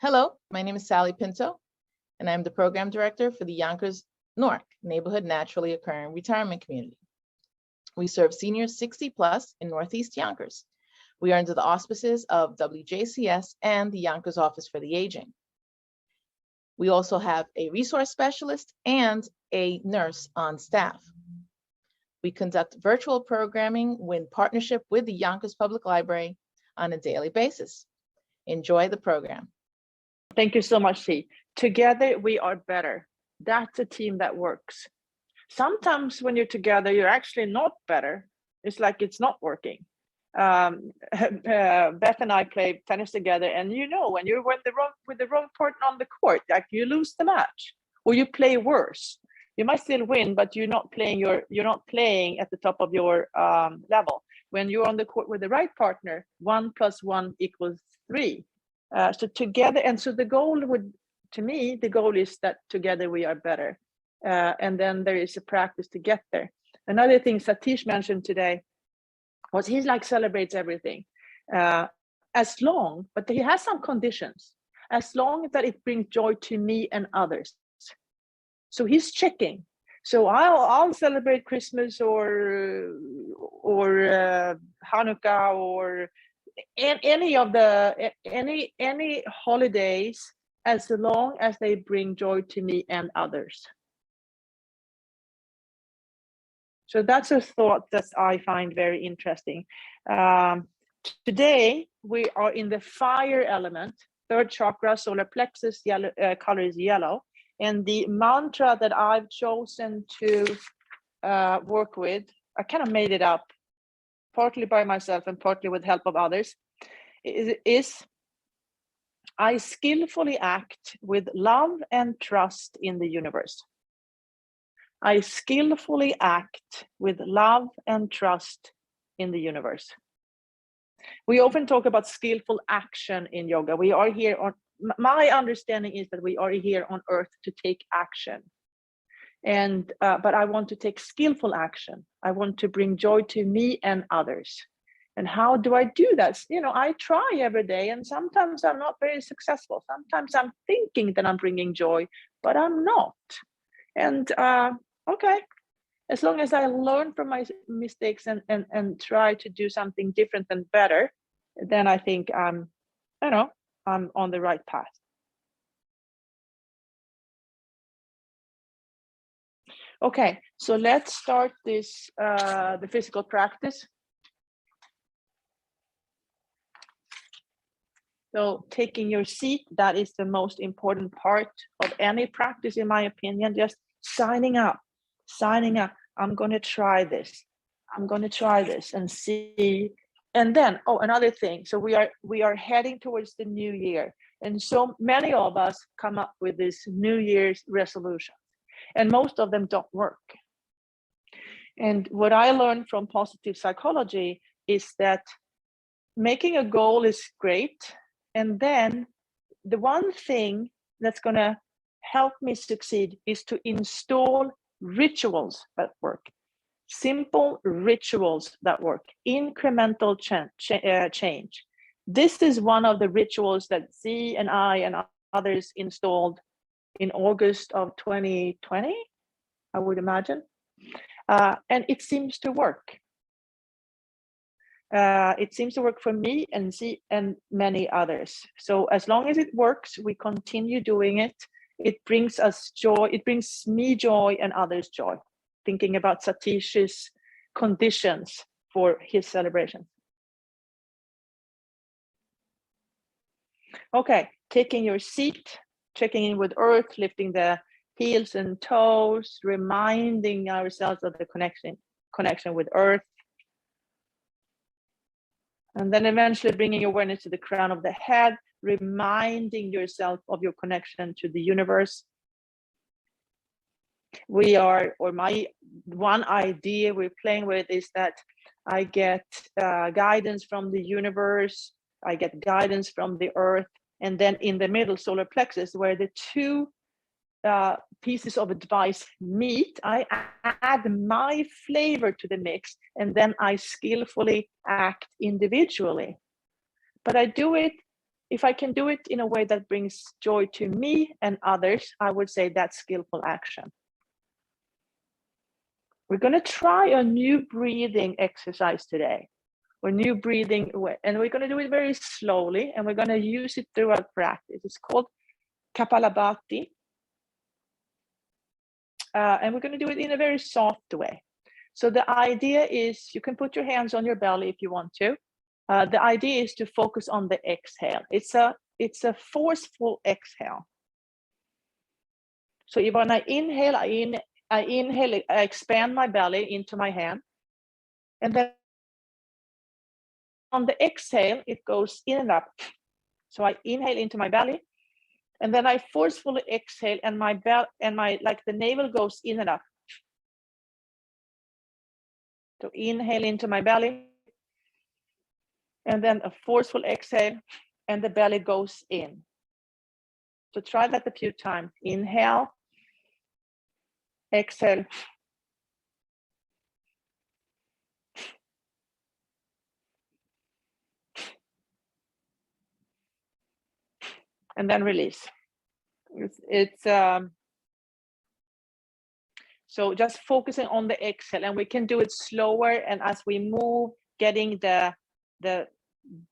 Hello, my name is Sally Pinto, and I'm the Program Director for the Yonkers Newark Neighborhood Naturally Occurring Retirement Community. We serve seniors 60 plus in Northeast Yonkers. We are under the auspices of WJCS and the Yonkers Office for the Aging. We also have a resource specialist and a nurse on staff. We conduct virtual programming in partnership with the Yonkers Public Library on a daily basis. Enjoy the program. Thank you so much, C. Together, we are better. That's a team that works. Sometimes when you're together, you're actually not better. It's like it's not working. Beth and I play tennis together, and you know, when you're with the wrong partner on the court, like you lose the match, or you play worse. You might still win, but you're not playing at the top of your level. When you're on the court with the right partner, 1 + 1 = 3. So together, and so the goal is that together we are better. And then there is a practice to get there. Another thing Satish mentioned today was he celebrates everything. But he has some conditions, as long as that it brings joy to me and others. So he's checking. So I'll celebrate Christmas or Hanukkah or any holidays, as long as they bring joy to me and others. So that's a thought that I find very interesting. Today we are in the fire element, third chakra, solar plexus, yellow, color is yellow, and the mantra that I've chosen to work with, I kind of made it up, partly by myself and partly with help of others, is I skillfully act with love and trust in the universe. I skillfully act with love and trust in the universe. We often talk about skillful action in yoga. We are here my understanding is that we are here on earth to take action. And but I want to take skillful action. I want to bring joy to me and others. And how do I do that? I try every day, and sometimes I'm not very successful. Sometimes I'm thinking that I'm bringing joy, but I'm not. And okay, as long as I learn from my mistakes and try to do something different and better, then I think I'm on the right path. Okay, so let's start this the physical practice. So taking your seat, that is the most important part of any practice, in my opinion. Just signing up. I'm going to try this. I'm going to try this and see. And then, another thing. So we are heading towards the new year, and so many of us come up with this New Year's resolution. And most of them don't work. And what I learned from positive psychology is that making a goal is great. And then the one thing that's going to help me succeed is to install rituals that work. Simple rituals that work. Incremental change. This is one of the rituals that Z and I and others installed in August of 2020, I would imagine. And it seems to work. It seems to work for me and Z and many others. So as long as it works, we continue doing it. It brings us joy. It brings me joy and others joy. Thinking about Satish's conditions for his celebration. Okay, taking your seat, checking in with earth, lifting the heels and toes, reminding ourselves of the connection with earth. And then eventually bringing awareness to the crown of the head, reminding yourself of your connection to the universe. My one idea we're playing with is that I get guidance from the universe, I get guidance from the earth, and then in the middle, solar plexus, where the two pieces of advice meet, I add my flavor to the mix, and then I skillfully act individually. But I do it, if I can do it in a way that brings joy to me and others, I would say that's skillful action. We're going to try a new breathing exercise today, or new breathing, and we're going to do it very slowly, and we're going to use it throughout practice. It's called Kapalabhati. And we're going to do it in a very soft way. So the idea is, you can put your hands on your belly if you want to. The idea is to focus on the exhale. It's a forceful exhale. So if when I inhale, I expand my belly into my hand. And then on the exhale, it goes in and up. So I inhale into my belly, and then I forcefully exhale, and my like the navel goes in and up. So inhale into my belly, and then a forceful exhale, and the belly goes in. So try that a few times. Inhale, exhale, and then release. So just focusing on the exhale, and we can do it slower, and as we move, getting the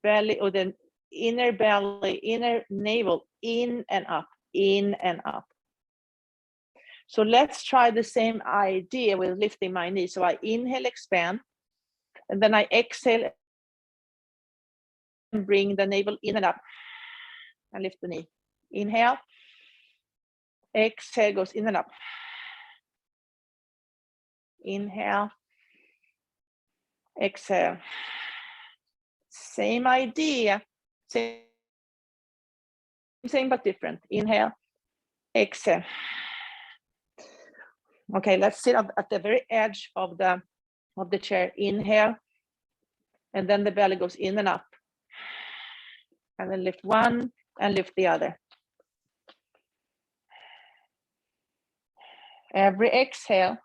belly, or the inner belly, inner navel in and up, in and up. So let's try the same idea with lifting my knee. So I inhale, expand, and then I exhale and bring the navel in and up, and lift the knee. Inhale, exhale, goes in and up. Inhale, exhale. Same idea, same but different. Inhale, exhale. Okay, let's sit up at the very edge of the chair. Inhale, and then the belly goes in and up. And then lift one and lift the other. Every exhale,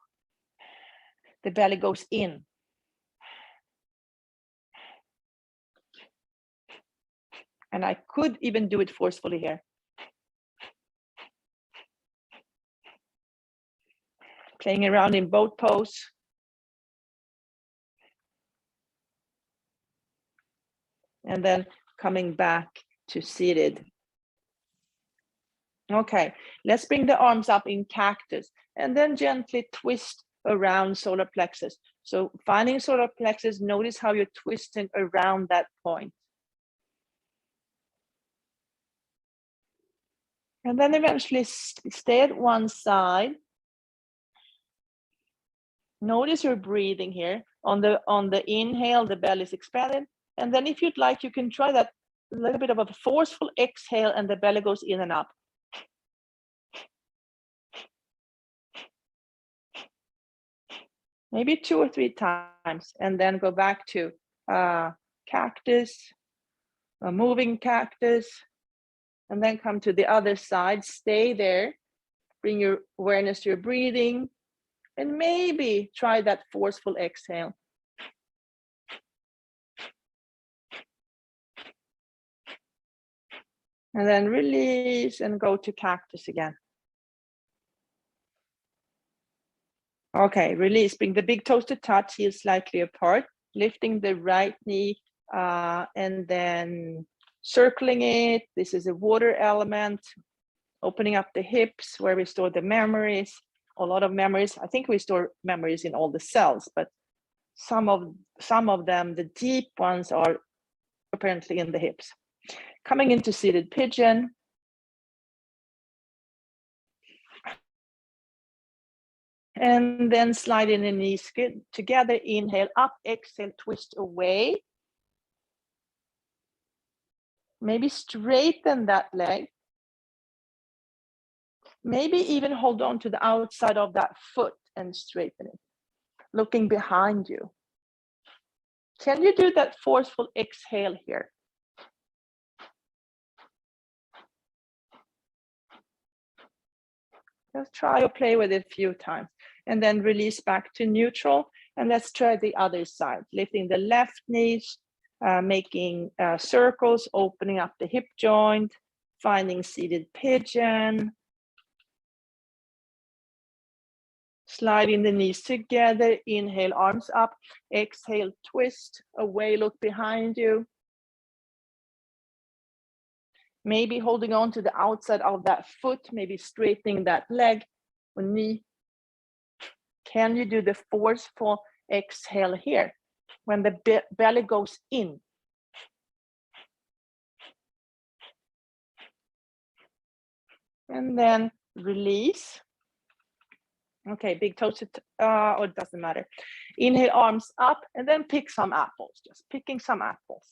the belly goes in. And I could even do it forcefully here. Playing around in both pose. And then coming back to seated. Okay, let's bring the arms up in cactus, and then gently twist around solar plexus. So finding solar plexus, notice how you're twisting around that point. And then eventually stay at one side. Notice your breathing here. On the inhale, the belly is expanded. And then if you'd like, you can try that a little bit of a forceful exhale, and the belly goes in and up. Maybe 2 or 3 times, and then go back to cactus, a moving cactus, and then come to the other side. Stay there, bring your awareness to your breathing, and maybe try that forceful exhale. And then release and go to cactus again. Okay, release. Bring the big toes to touch, heels slightly apart, lifting the right knee, and then circling it. This is a water element. Opening up the hips where we store the memories. A lot of memories. I think we store memories in all the cells, but some of them, the deep ones, are apparently in the hips. Coming into seated pigeon. And then sliding the knees together. Inhale up, exhale, twist away. Maybe straighten that leg. Maybe even hold on to the outside of that foot and straighten it. Looking behind you. Can you do that forceful exhale here? Just try or play with it a few times and then release back to neutral. And let's try the other side, lifting the left knees, making circles, opening up the hip joint, finding seated pigeon, sliding the knees together, inhale, arms up, exhale, twist, away, look behind you. Maybe holding on to the outside of that foot, maybe straightening that leg or knee. Can you do the forceful exhale here? When the belly goes in. And then release. Okay, big toes, or it doesn't matter. Inhale, arms up, and then pick some apples. Just picking some apples.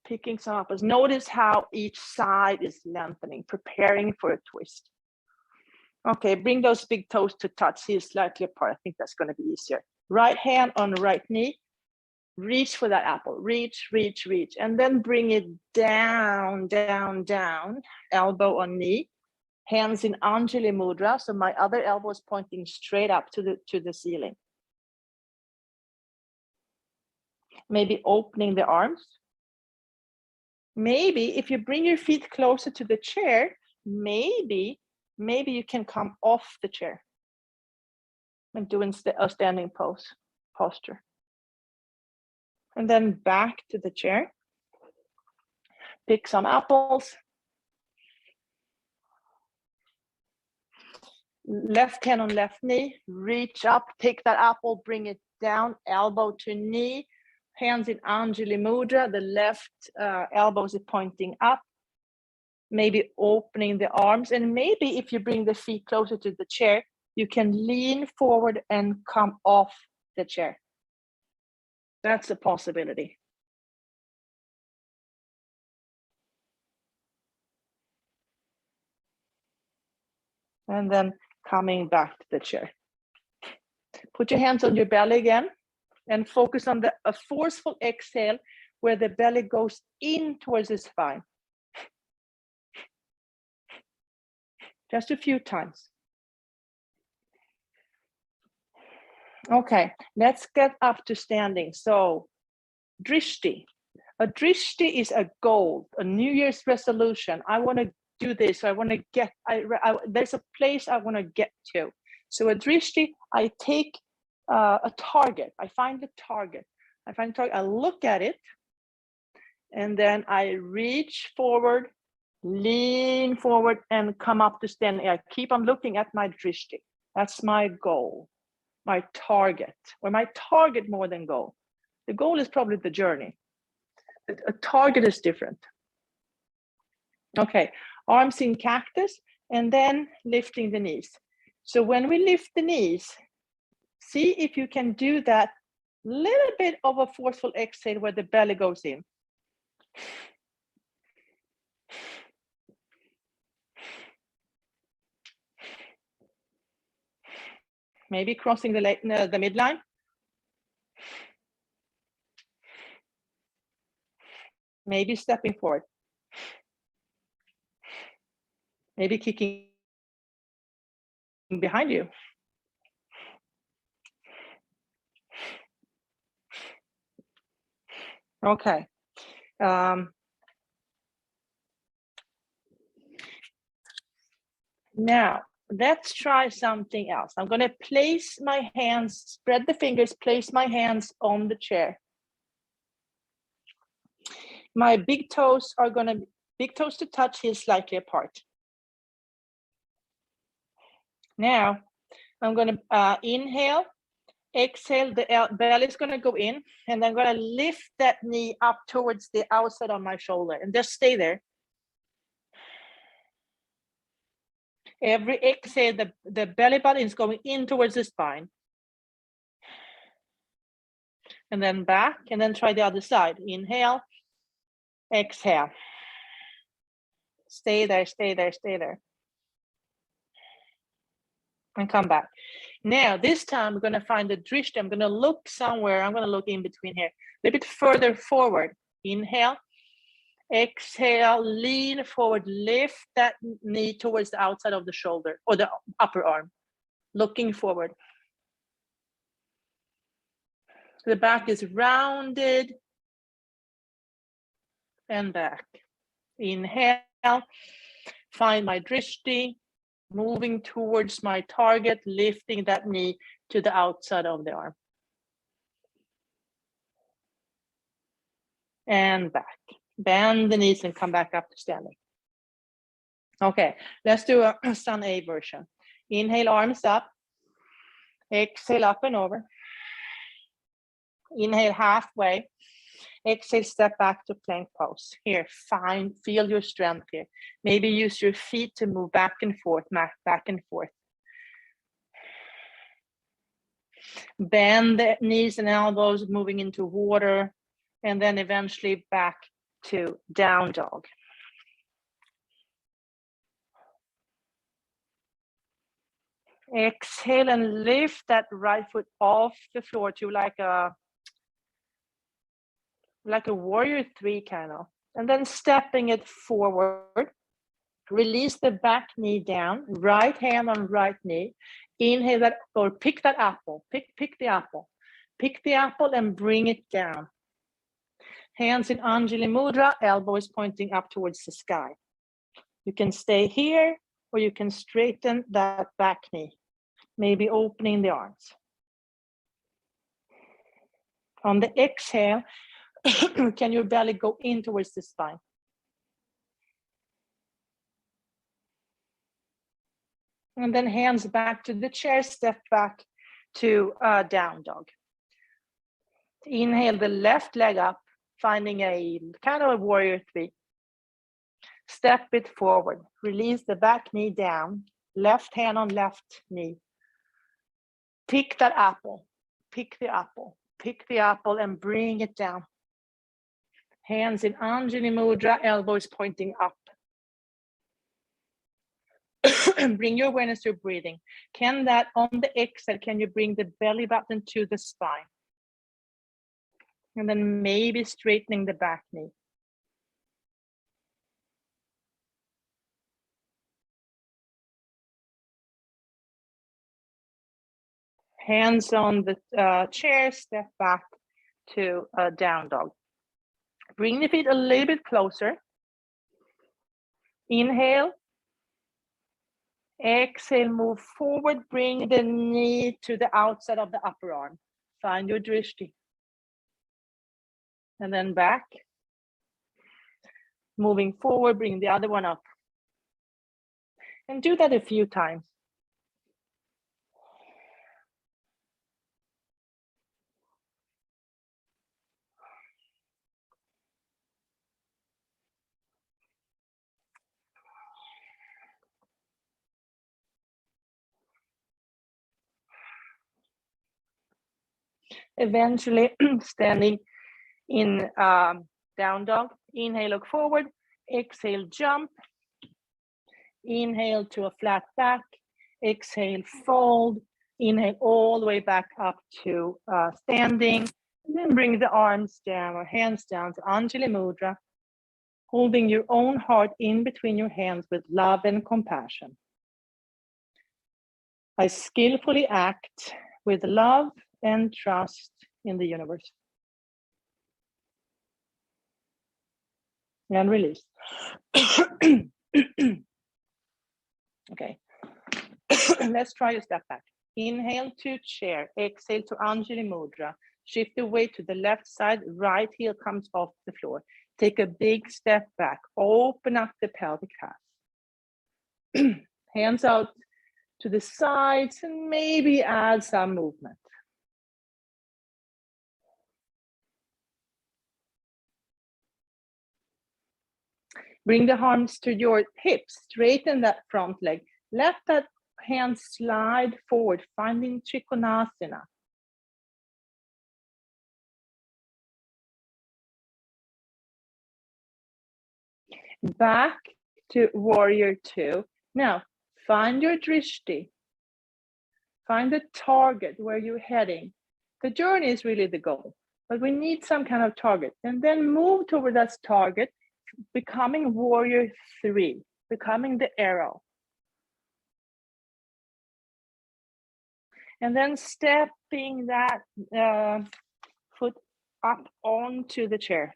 Picking some apples. Notice how each side is lengthening, preparing for a twist. Okay, bring those big toes to touch heels slightly apart. I think that's going to be easier. Right hand on right knee. Reach for that apple. Reach, reach, reach. And then bring it down, down, down. Elbow on knee. Hands in Anjali Mudra. So my other elbow is pointing straight up to the ceiling. Maybe opening the arms. Maybe if you bring your feet closer to the chair, maybe you can come off the chair and doing a standing posture. And then back to the chair. Pick some apples. Left hand on left knee, reach up, take that apple, bring it down, elbow to knee, hands in Anjali Mudra, the left elbow is pointing up, maybe opening the arms, and maybe if you bring the feet closer to the chair, you can lean forward and come off the chair. That's a possibility. And then coming back to the chair. Put your hands on your belly again and focus on a forceful exhale where the belly goes in towards the spine. Just a few times. Okay, let's get up to standing. So, drishti. A drishti is a goal, a New Year's resolution. I want to do this. I want to get, there's a place I want to get to. So a drishti, I take a target. I find the target. I look at it, and then I reach forward, lean forward, and come up to standing. I keep on looking at my drishti. That's my goal, my target, or my target more than goal. The goal is probably the journey. A target is different. Okay, arms in cactus, and then lifting the knees. So when we lift the knees, see if you can do that little bit of a forceful exhale where the belly goes in. Maybe crossing the midline. Maybe stepping forward. Maybe kicking behind you. Okay. Now, let's try something else. I'm going to place my hands, spread the fingers, place my hands on the chair. My big toes are going to, big toes to touch, heels slightly apart. Now, I'm going to inhale, exhale, the belly is going to go in, and I'm going to lift that knee up towards the outside of my shoulder and just stay there. Every exhale, the belly button is going in towards the spine. And then back, and then try the other side. Inhale, exhale. Stay there, stay there, stay there. And come back. Now, this time we're going to find the drishti. I'm going to look somewhere. I'm going to look in between here. A little bit further forward. Inhale, Exhale, lean forward, lift that knee towards the outside of the shoulder or the upper arm, looking forward. The back is rounded and back. Inhale, find my drishti, moving towards my target, lifting that knee to the outside of the arm. And back. Bend the knees and come back up to standing. Okay, let's do a sun A version. Inhale, arms up. Exhale, up and over. Inhale, halfway. Exhale, step back to plank pose. Here, feel your strength here. Maybe use your feet to move back and forth, back and forth. Bend the knees and elbows, moving into water, and then eventually back to down dog. Exhale and lift that right foot off the floor to like a warrior three kind of, and then stepping it forward. Release the back knee down, right hand on right knee. Inhale that, or pick that apple, pick the apple. Pick the apple and bring it down. Hands in Anjali Mudra, elbows pointing up towards the sky. You can stay here, or you can straighten that back knee, maybe opening the arms. On the exhale, can your belly go in towards the spine? And then hands back to the chair, step back to down dog. Inhale the left leg up, finding a kind of a warrior three. Step it forward, release the back knee down, left hand on left knee. Pick that apple, pick the apple and bring it down. Hands in Anjali Mudra, elbows pointing up. Bring your awareness to your breathing. Can that, on the exhale, can you bring the belly button to the spine? And then maybe straightening the back knee. Hands on the chair, step back to down dog. Bring the feet a little bit closer. Inhale. Exhale, move forward, bring the knee to the outside of the upper arm. Find your drishti. And then back. Moving forward, bring the other one up. And do that a few times. Eventually standing in down dog. Inhale, look forward. Exhale, jump. Inhale to a flat back. Exhale, fold. Inhale all the way back up to standing. And then bring the arms down or hands down to Anjali Mudra. Holding your own heart in between your hands with love and compassion. I skillfully act with love and trust in the universe. And release. Okay. Let's try a step back. Inhale to chair. Exhale to Anjali Mudra. Shift the weight to the left side. Right heel comes off the floor. Take a big step back. Open up the pelvic half. Hands out to the sides and maybe add some movement. Bring the arms to your hips. Straighten that front leg. Let that hand slide forward, finding Trikonasana. Back to warrior two. Now, find your drishti. Find the target where you're heading. The journey is really the goal, but we need some kind of target. And then move toward that target. becoming warrior 3, becoming the arrow. And then stepping that foot up onto the chair.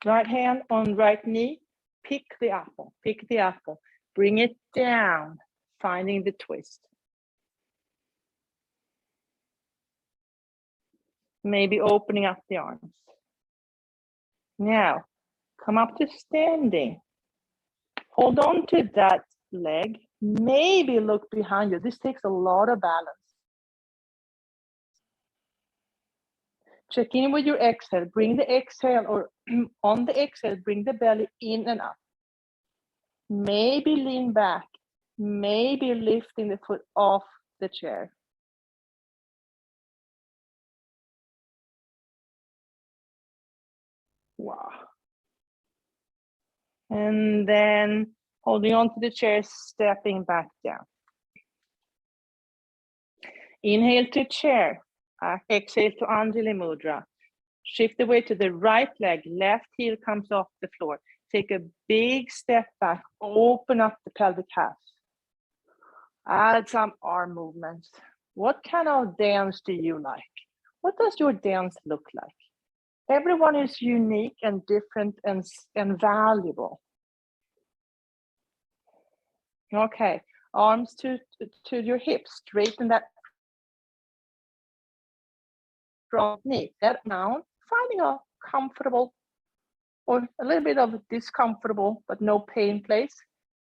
Right hand on right knee, pick the apple, bring it down, finding the twist. Maybe opening up the arms. Now, come up to standing. Hold on to that leg, maybe look behind you. This takes a lot of balance. Check in with your exhale, bring the exhale, or on the exhale, bring the belly in and up. Maybe lean back, maybe lifting the foot off the chair. Wow. And then holding on to the chair, stepping back down. Inhale to chair, exhale to Anjali Mudra. Shift the weight to the right leg, left heel comes off the floor. Take a big step back, open up the pelvic half. Add some arm movements. What kind of dance do you like? What does your dance look like? Everyone is unique and different and valuable. Okay, arms to your hips, straighten that front knee. Head down, finding a comfortable or a little bit of a discomfortable but no pain place.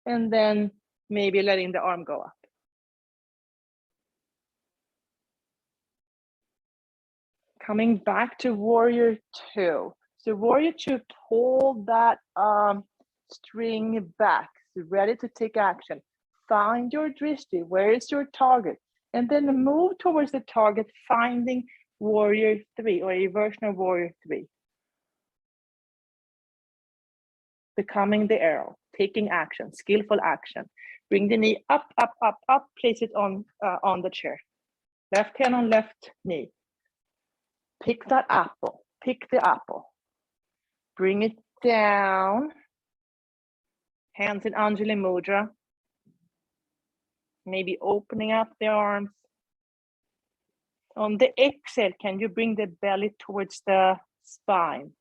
And then maybe letting the arm go up. Coming back to warrior 2. So warrior 2, pull that string back, ready to take action. Find your drishti, where is your target? And then move towards the target, finding warrior 3 or a version of warrior 3. Becoming the arrow, taking action, skillful action. Bring the knee up, up, up, up, place it on the chair. Left hand on left knee. Pick that apple, pick the apple. Bring it down. Hands in Anjali Mudra. Maybe opening up the arms. On the exhale, can you bring the belly towards the spine?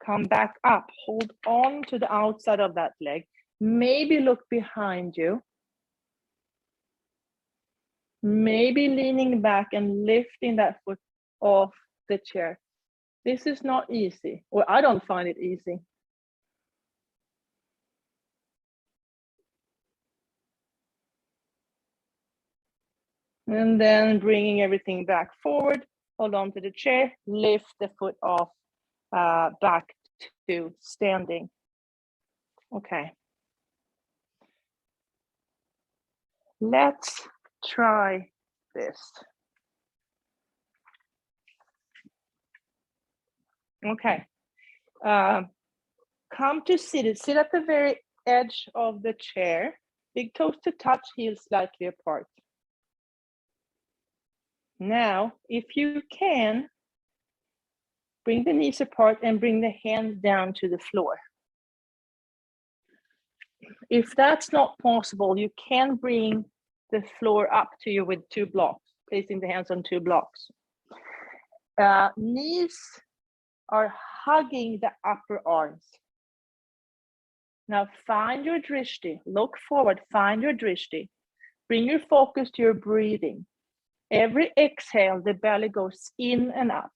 Come back up, hold on to the outside of that leg. Maybe look behind you. Maybe leaning back and lifting that foot off the chair. This is not easy, or I don't find it easy. And then bringing everything back forward, hold on to the chair, lift the foot off, back to standing. Okay. Let's try this. Okay. Come to sit. Sit at the very edge of the chair. Big toes to touch, heels slightly apart. Now, if you can, bring the knees apart and bring the hands down to the floor. If that's not possible, you can bring the floor up to you with 2 blocks, placing the hands on 2 blocks. Knees are hugging the upper arms. Now find your drishti, look forward, find your drishti. Bring your focus to your breathing. Every exhale, the belly goes in and up.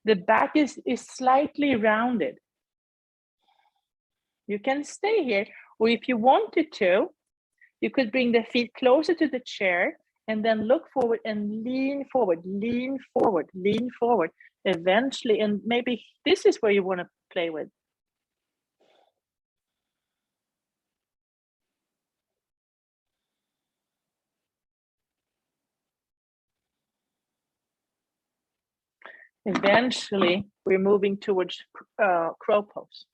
The back is slightly rounded. You can stay here, or if you wanted to, you could bring the feet closer to the chair and then look forward and lean forward, lean forward, lean forward. Eventually, and maybe this is where you want to play with. Eventually, we're moving towards crow pose.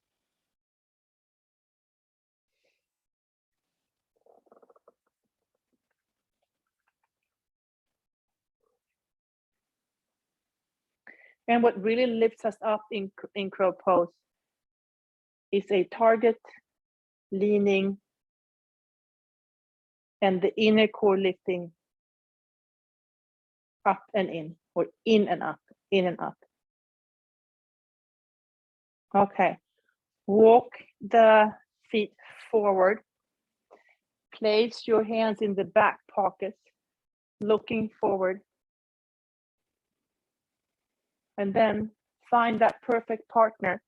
And what really lifts us up in crow pose is a target, leaning, and the inner core lifting up and in, or in and up, in and up. Okay, walk the feet forward. Place your hands in the back pockets, looking forward. And then find that perfect partner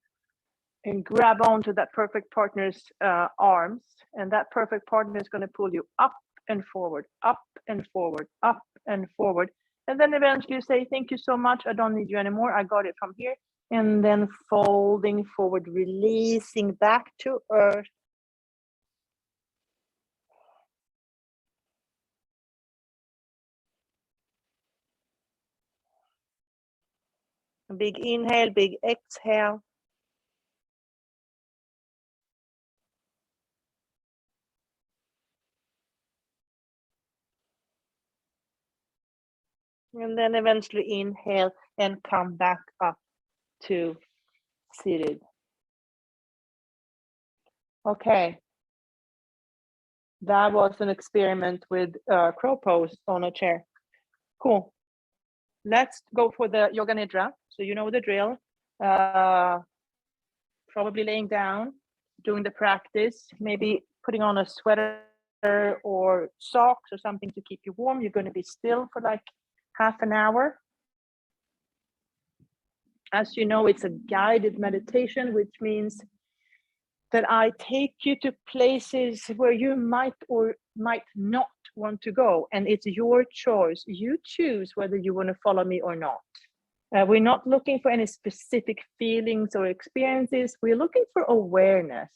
and grab onto that perfect partner's arms. And that perfect partner is going to pull you up and forward, up and forward, up and forward. And then eventually you say, thank you so much. I don't need you anymore. I got it from here. And then folding forward, releasing back to earth. Big inhale, big exhale. And then eventually inhale and come back up to seated. Okay. That was an experiment with crow pose on a chair. Cool. Let's go for the Yoga Nidra. So you know the drill. Probably laying down, doing the practice, maybe putting on a sweater or socks or something to keep you warm. You're going to be still for like half an hour. As you know, it's a guided meditation, which means that I take you to places where you might or might not want to go. And it's your choice. You choose whether you want to follow me or not. We're not looking for any specific feelings or experiences. We're looking for awareness,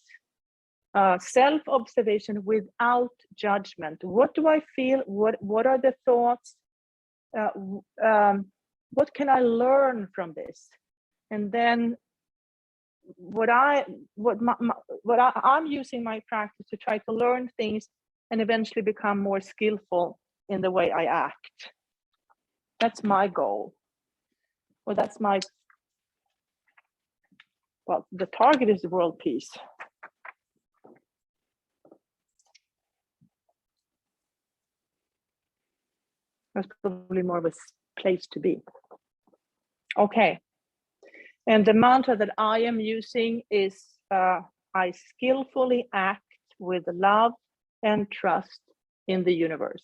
self-observation without judgment. What do I feel? What are the thoughts? What can I learn from this? And then I'm using my practice to try to learn things and eventually become more skillful in the way I act. That's my goal. Well, that's my, well, the target is the world peace. That's probably more of a place to be. Okay. And the mantra that I am using is, I skillfully act with love and trust in the universe.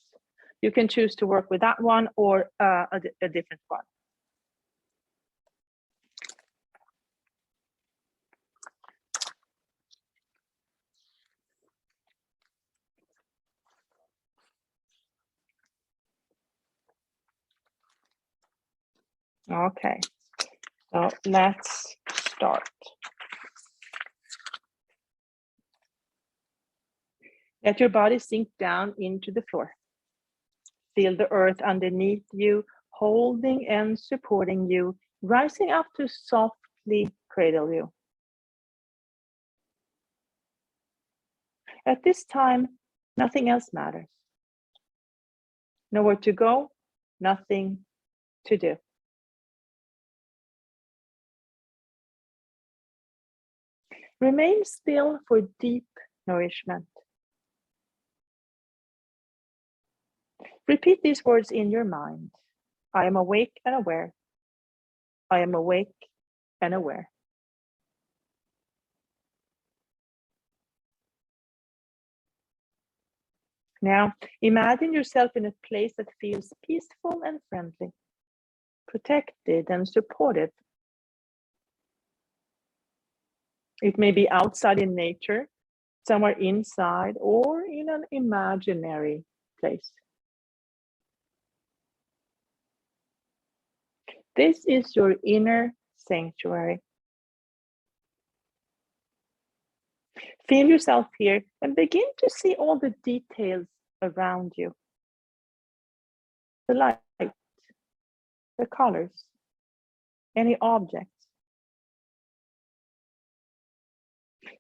You can choose to work with that one or a different one. Okay, so let's start. Let your body sink down into the floor. Feel the earth underneath you, holding and supporting you, rising up to softly cradle you. At this time, nothing else matters. Nowhere to go, nothing to do. Remain still for deep nourishment. Repeat these words in your mind. I am awake and aware. I am awake and aware. Now, imagine yourself in a place that feels peaceful and friendly, protected and supportive. It may be outside in nature, somewhere inside, or in an imaginary place. This is your inner sanctuary. Feel yourself here and begin to see all the details around you. The light, the colors, any objects.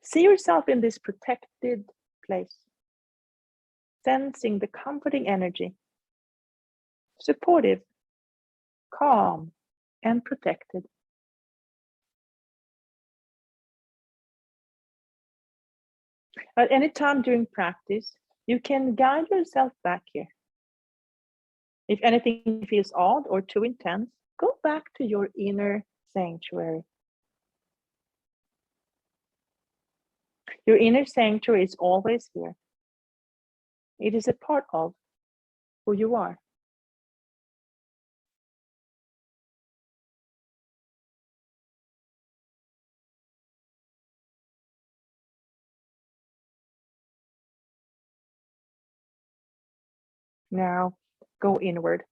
See yourself in this protected place, sensing the comforting energy, supportive, calm, and protected. At any time during practice, you can guide yourself back here. If anything feels odd or too intense, go back to your inner sanctuary. Your inner sanctuary is always here. It is a part of who you are. Now, go inward,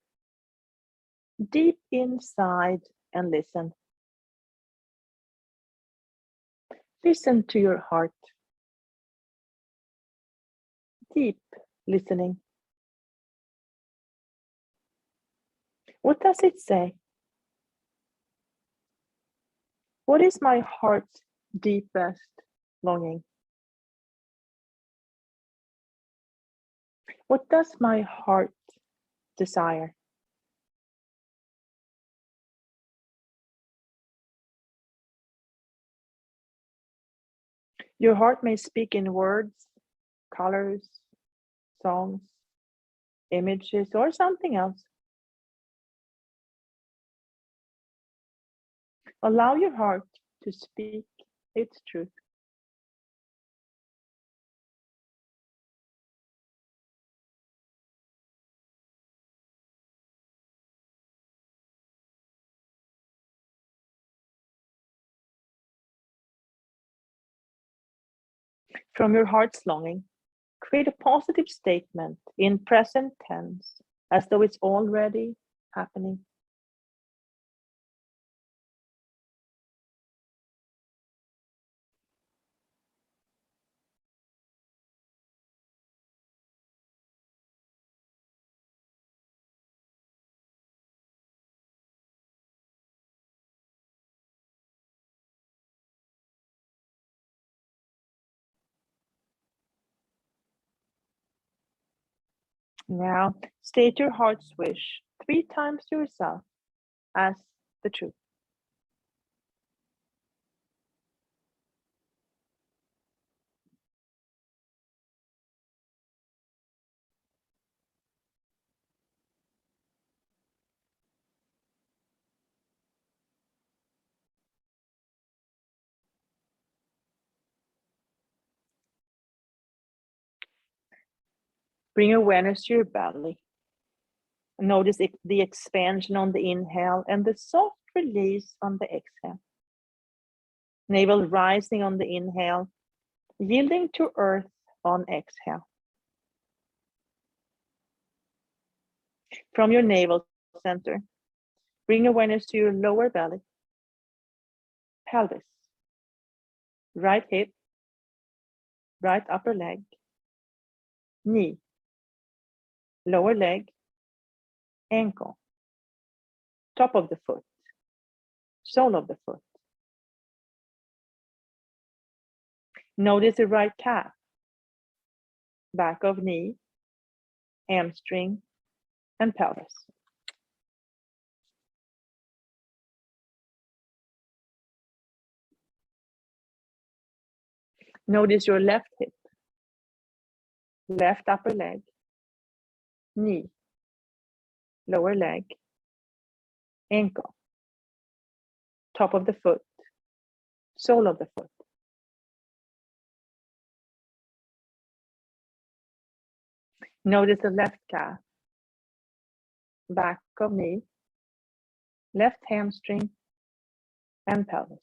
deep inside, and listen. Listen to your heart. Deep listening. What does it say? What is my heart's deepest longing? What does my heart desire? Your heart may speak in words, colors, songs, images, or something else. Allow your heart to speak its truth. From your heart's longing, create a positive statement in present tense, as though it's already happening. Now, state your heart's wish 3 times to yourself as the truth. Bring awareness to your belly. Notice the expansion on the inhale and the soft release on the exhale. Navel rising on the inhale, yielding to earth on exhale. From your navel center, bring awareness to your lower belly, pelvis, right hip, right upper leg, knee, lower leg, ankle, top of the foot, sole of the foot. Notice the right calf, back of knee, hamstring, and pelvis. Notice your left hip, left upper leg, knee, lower leg, ankle, top of the foot, sole of the foot. Notice the left calf, back of knee, left hamstring, and pelvis.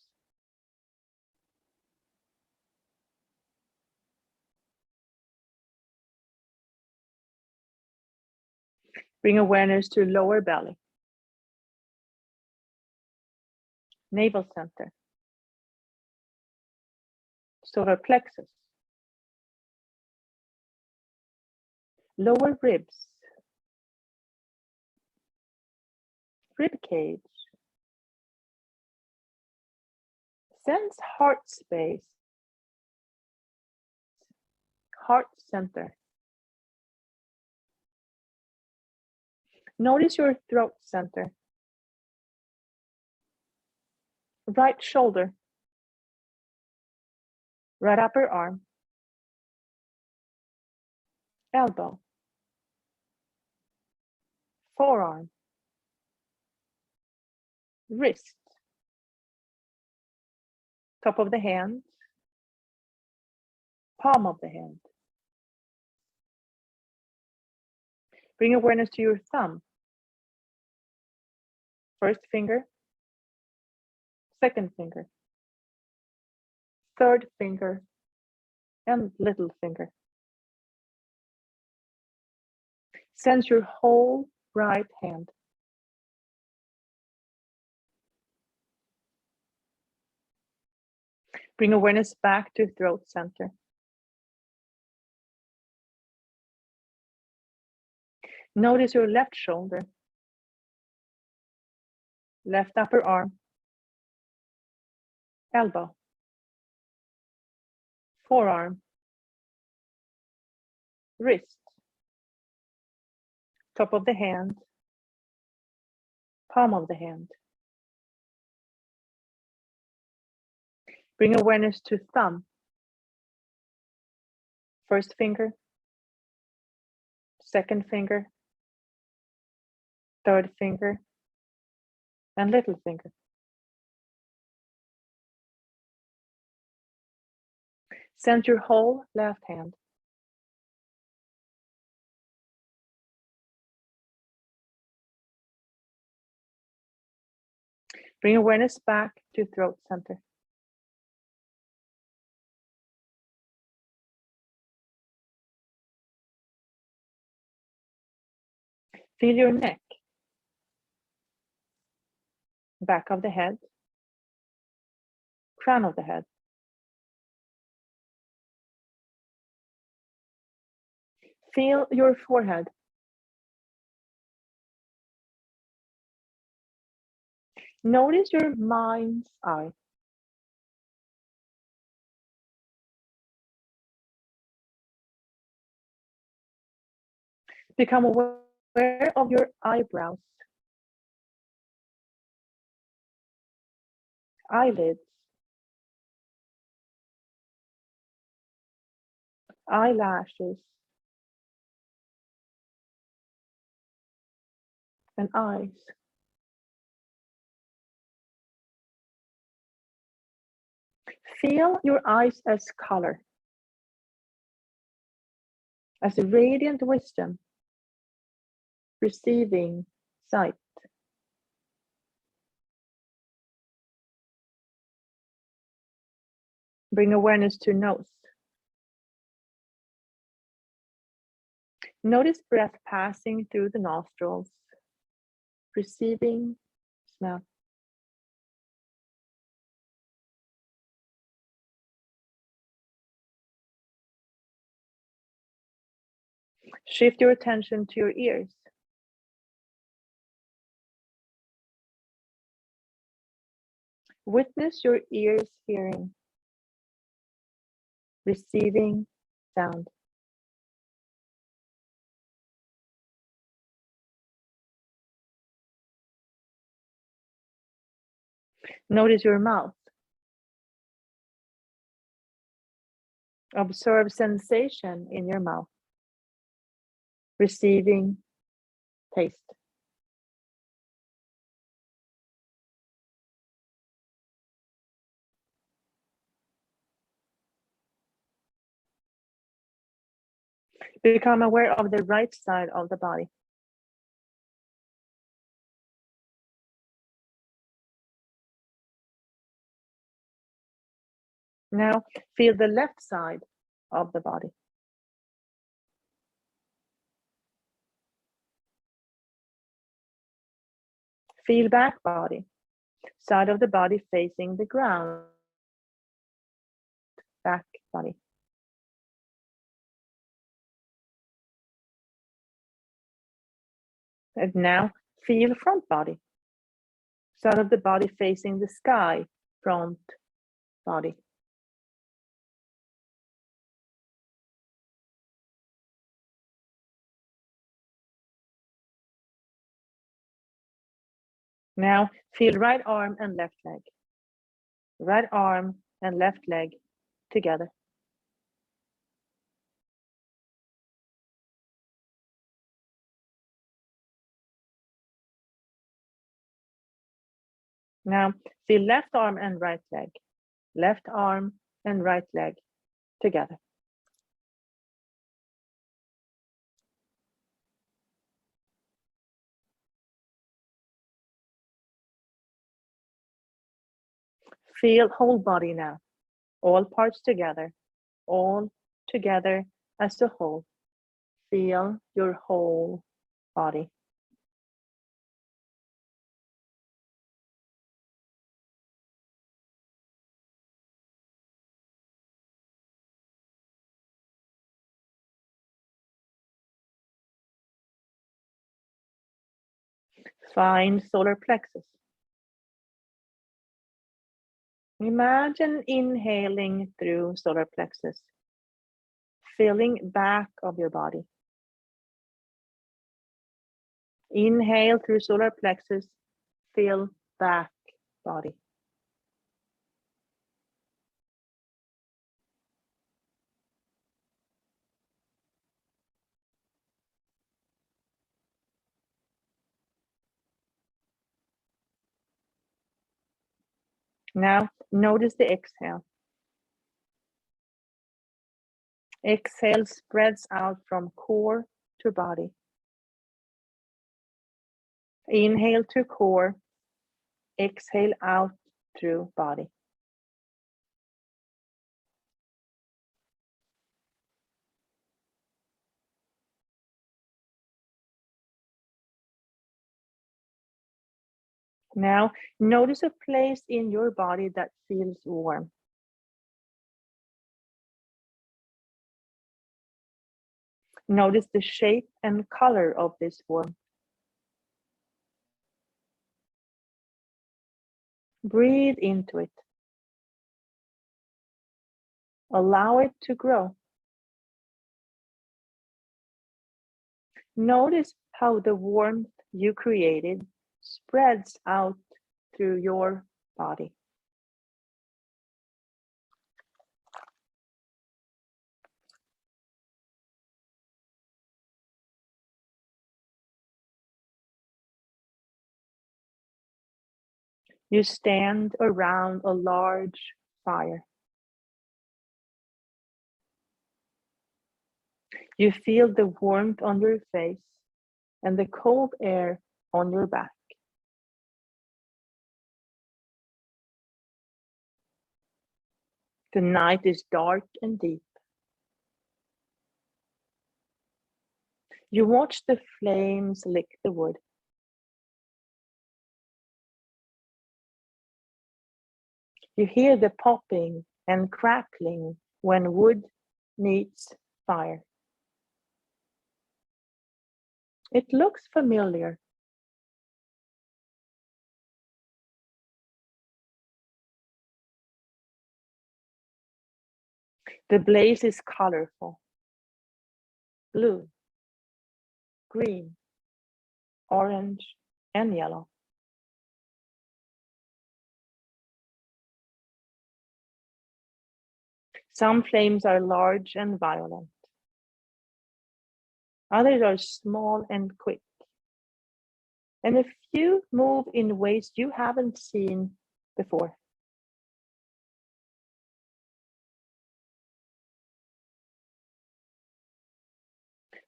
Bring awareness to lower belly, navel center, solar plexus, lower ribs, rib cage. Sense heart space, heart center. Notice your throat center, right shoulder, right upper arm, elbow, forearm, wrist, top of the hand, palm of the hand. Bring awareness to your thumb. First finger, second finger, third finger, and little finger. Sense your whole right hand. Bring awareness back to throat center. Notice your left shoulder, left upper arm, elbow, forearm, wrist, top of the hand, palm of the hand. Bring awareness to thumb. First finger, second finger, third finger, and little finger. Sense your whole left hand. Bring awareness back to throat center. Feel your neck, back of the head, crown of the head. Feel your forehead. Notice your mind's eye. Become aware of your eyebrows, eyelids, eyelashes, and eyes. Feel your eyes as color, as a radiant wisdom, receiving sight. Bring awareness to nose. Notice breath passing through the nostrils, receiving smell. Shift your attention to your ears. Witness your ears hearing, receiving sound. Notice your mouth. Observe sensation in your mouth, receiving taste. Become aware of the right side of the body. Now feel the left side of the body. Feel back body, side of the body facing the ground, back body. And now feel front body, side of the body facing the sky, front body. Now feel right arm and left leg. Right arm and left leg together. Now, feel left arm and right leg. Left arm and right leg together. Feel whole body now. All parts together. All together as a whole. Feel your whole body. Find solar plexus. Imagine inhaling through solar plexus, filling back of your body. Inhale through solar plexus, fill back body. Now, notice the exhale. Exhale spreads out from core to body. Inhale to core, exhale out through body. Now, notice a place in your body that feels warm. Notice the shape and color of this warmth. Breathe into it. Allow it to grow. Notice how the warmth you created spreads out through your body. You stand around a large fire. You feel the warmth on your face and the cold air on your back. The night is dark and deep. You watch the flames lick the wood. You hear the popping and crackling when wood meets fire. It looks familiar. The blaze is colorful. Blue, green, orange, and yellow. Some flames are large and violent. Others are small and quick. And a few move in ways you haven't seen before.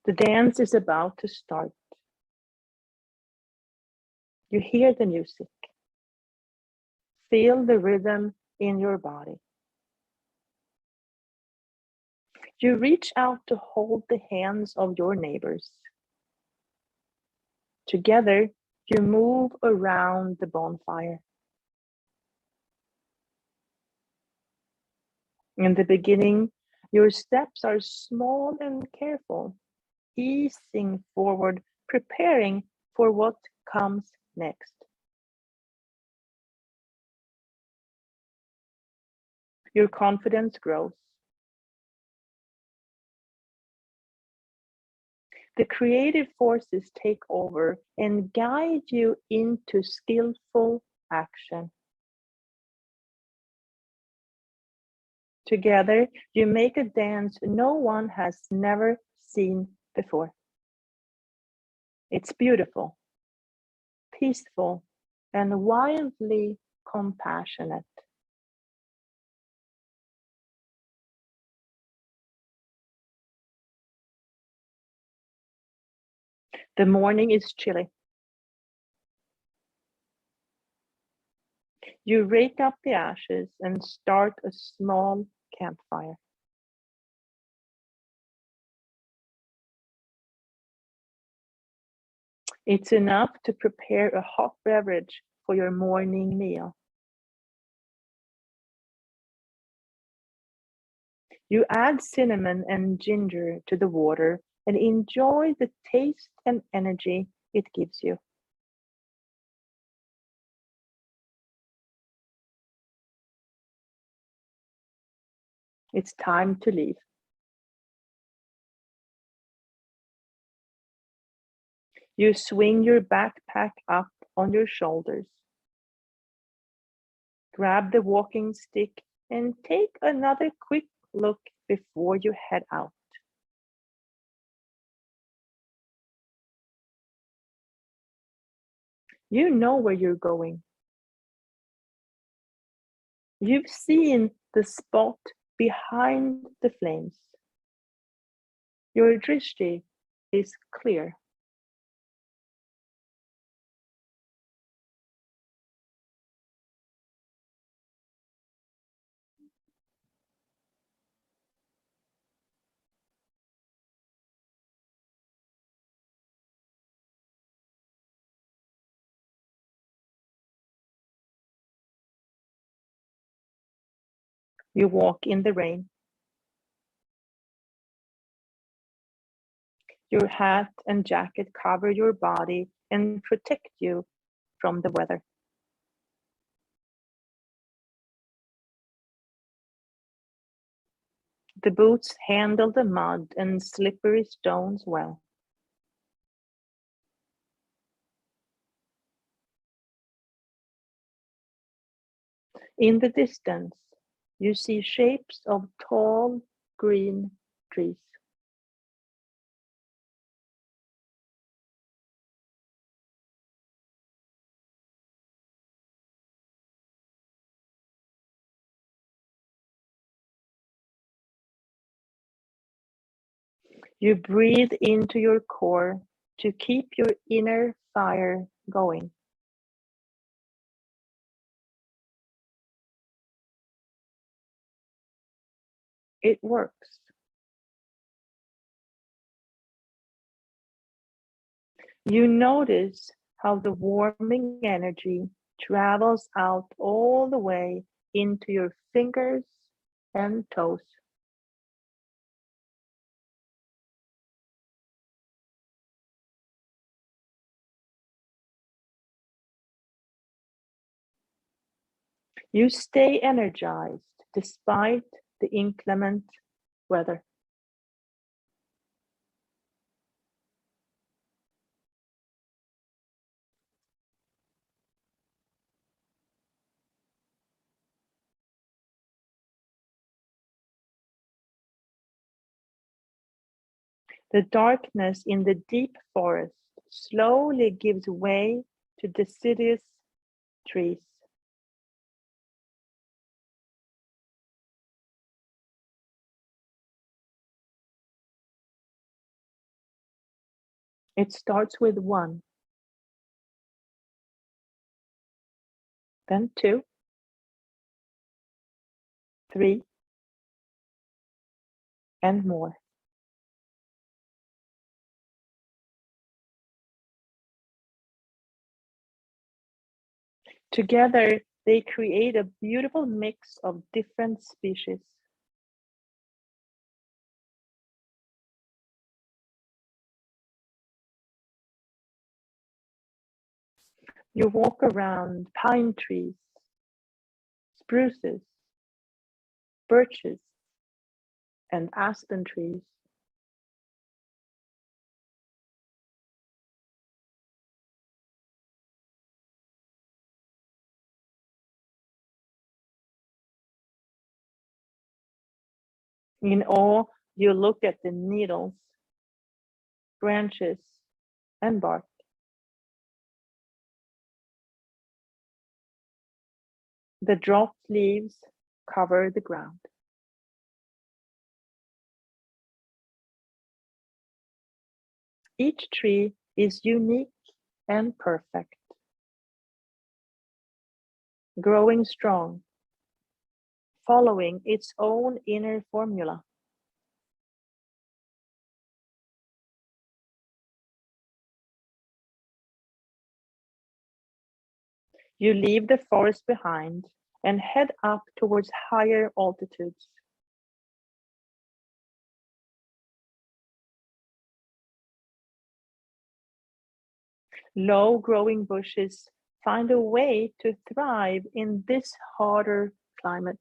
The dance is about to start. You hear the music. Feel the rhythm in your body. You reach out to hold the hands of your neighbors. Together, you move around the bonfire. In the beginning, your steps are small and careful, easing forward, preparing for what comes next. Your confidence grows. The creative forces take over and guide you into skillful action. Together, you make a dance no one has never seen before. It's beautiful, peaceful, and wildly compassionate. The morning is chilly. You rake up the ashes and start a small campfire. It's enough to prepare a hot beverage for your morning meal. You add cinnamon and ginger to the water and enjoy the taste and energy it gives you. It's time to leave. You swing your backpack up on your shoulders. Grab the walking stick and take another quick look before you head out. You know where you're going. You've seen the spot behind the flames. Your drishti is clear. You walk in the rain. Your hat and jacket cover your body and protect you from the weather. The boots handle the mud and slippery stones well. In the distance, you see shapes of tall green trees. You breathe into your core to keep your inner fire going. It works. You notice how the warming energy travels out all the way into your fingers and toes. You stay energized despite the inclement weather. The darkness in the deep forest slowly gives way to deciduous trees. It starts with one, then two, three, and more. Together, they create a beautiful mix of different species. You walk around pine trees, spruces, birches, and aspen trees. In awe, you look at the needles, branches, and bark. The dropped leaves cover the ground. Each tree is unique and perfect, growing strong, following its own inner formula. You leave the forest behind and head up towards higher altitudes. Low-growing bushes find a way to thrive in this harder climate.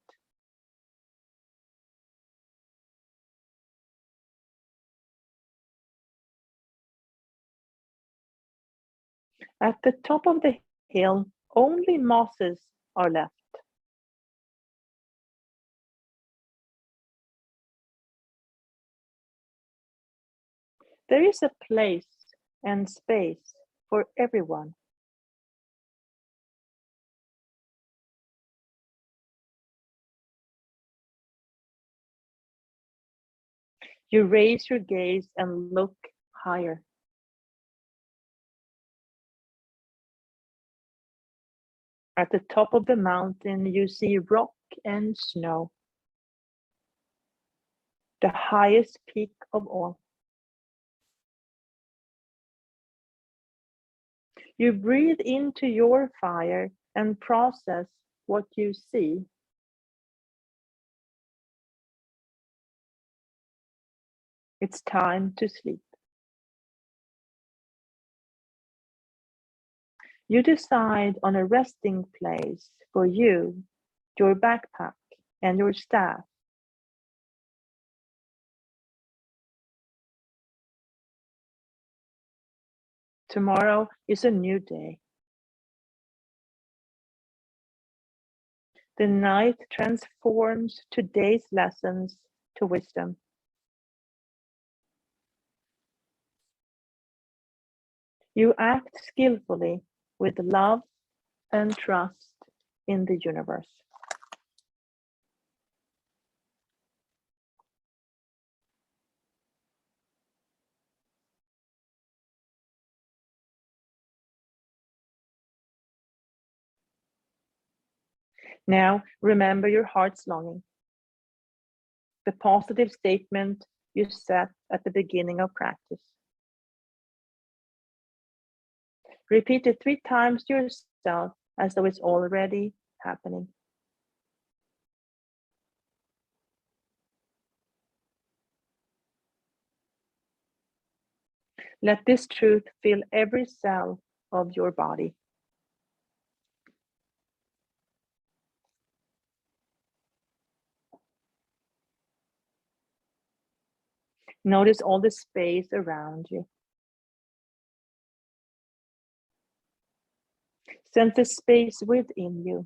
At the top of the hill, only mosses are left. There is a place and space for everyone. You raise your gaze and look higher. At the top of the mountain, you see rock and snow, the highest peak of all. You breathe into your fire and process what you see. It's time to sleep. You decide on a resting place for you, your backpack, and your staff. Tomorrow is a new day. The night transforms today's lessons to wisdom. You act skillfully with love and trust in the universe. Now, remember your heart's longing, the positive statement you set at the beginning of practice. Repeat it 3 times to yourself as though it's already happening. Let this truth fill every cell of your body. Notice all the space around you. Sense the space within you.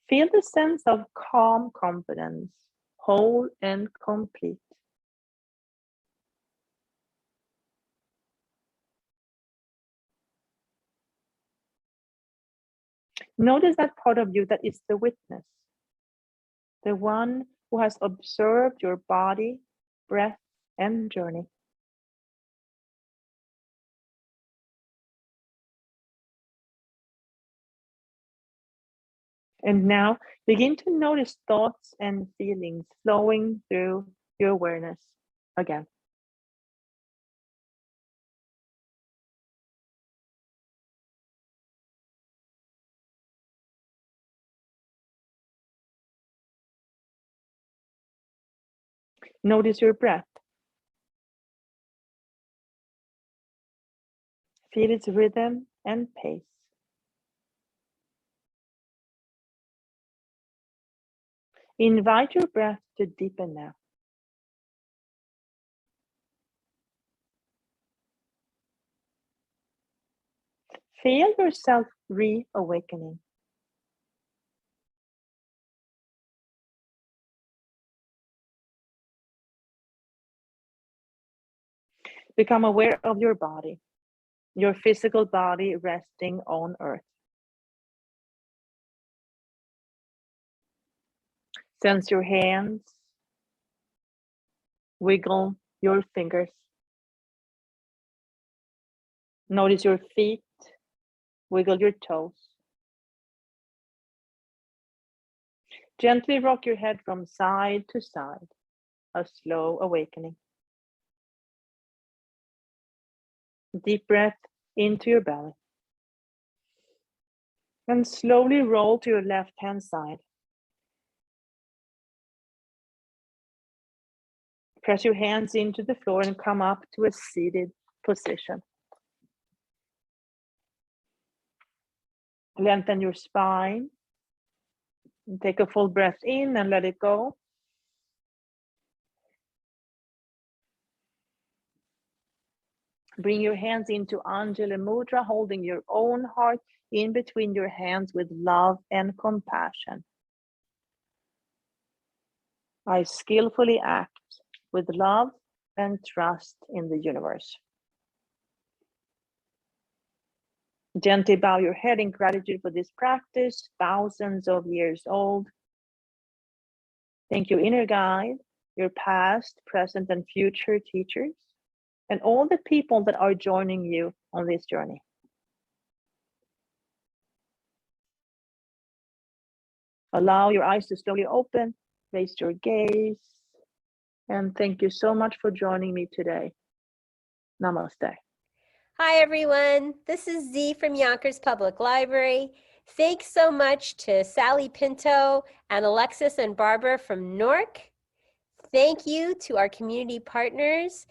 Feel the sense of calm confidence, whole and complete. Notice that part of you that is the witness, the one who has observed your body, breath, and journey. And now begin to notice thoughts and feelings flowing through your awareness again. Notice your breath. Feel its rhythm and pace. Invite your breath to deepen now. Feel yourself reawakening. Become aware of your body. your physical body resting on earth. Sense your hands, wiggle your fingers. Notice your feet, wiggle your toes. Gently rock your head from side to side, a slow awakening. Deep breath into your belly. And slowly roll to your left-hand side. Press your hands into the floor and come up to a seated position. Lengthen your spine. And take a full breath in and let it go. Bring your hands into Anjali Mudra, holding your own heart in between your hands with love and compassion. I skillfully act with love and trust in the universe. Gently bow your head in gratitude for this practice, thousands of years old. Thank you, inner guide, your past, present, and future teachers, and all the people that are joining you on this journey. Allow your eyes to slowly open, raise your gaze, and thank you so much for joining me today. Namaste. Hi, everyone. This is Z from Yonkers Public Library. Thanks so much to Sally Pinto and Alexis and Barbara from Newark. Thank you to our community partners,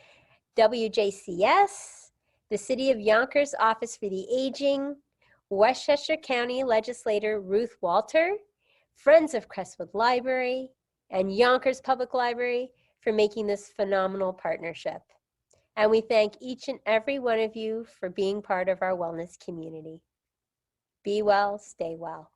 WJCS, the City of Yonkers Office for the Aging, Westchester County Legislator Ruth Walter, Friends of Crestwood Library, and Yonkers Public Library for making this phenomenal partnership. And we thank each and every one of you for being part of our wellness community. Be well, stay well.